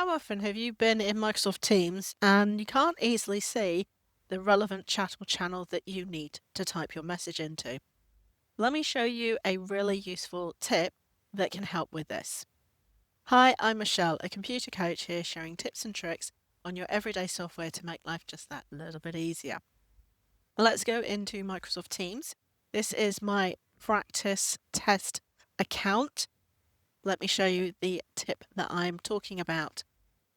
How often have you been in Microsoft Teams and you can't easily see the relevant chat or channel that you need to type your message into? Let me show you a really useful tip that can help with this. Hi, I'm Michelle, a computer coach here sharing tips and tricks on your everyday software to make life just that little bit easier. Let's go into Microsoft Teams. This is my practice test account. Let me show you the tip that I'm talking about.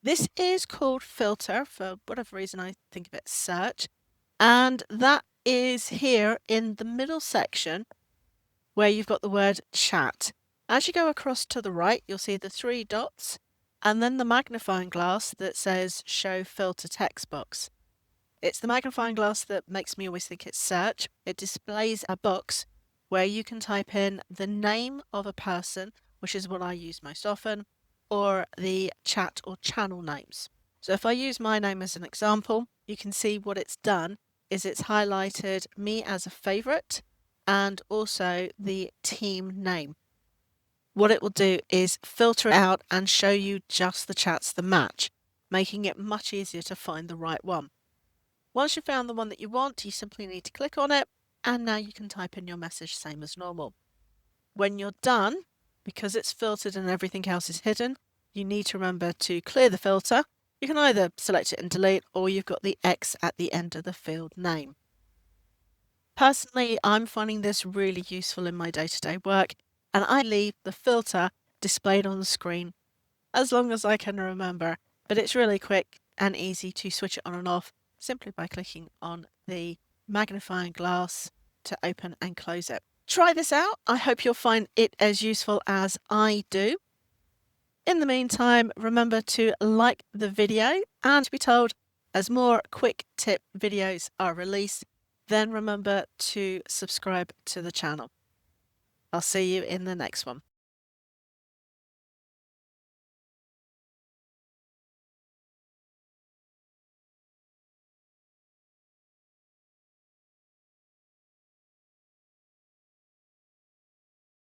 This is called filter. For whatever reason, I think of it search. And that is here in the middle section where you've got the word chat. As you go across to the right, you'll see the three dots and then the magnifying glass that says show filter text box. It's the magnifying glass that makes me always think it's search. It displays a box where you can type in the name of a person, which is what I use most often, or the chat or channel names. So if I use my name as an example, you can see what it's done is it's highlighted me as a favorite and also the team name. What it will do is filter it out and show you just the chats that match, making it much easier to find the right one. Once you've found the one that you want, you simply need to click on it, and now you can type in your message same as normal. When you're done, because it's filtered and everything else is hidden, you need to remember to clear the filter. You can either select it and delete, or you've got the X at the end of the field name. Personally, I'm finding this really useful in my day-to-day work, and I leave the filter displayed on the screen as long as I can remember, but it's really quick and easy to switch it on and off simply by clicking on the magnifying glass to open and close it. Try this out. I hope you'll find it as useful as I do. In the meantime, remember to like the video and to be told as more quick tip videos are released, then remember to subscribe to the channel. I'll see you in the next one.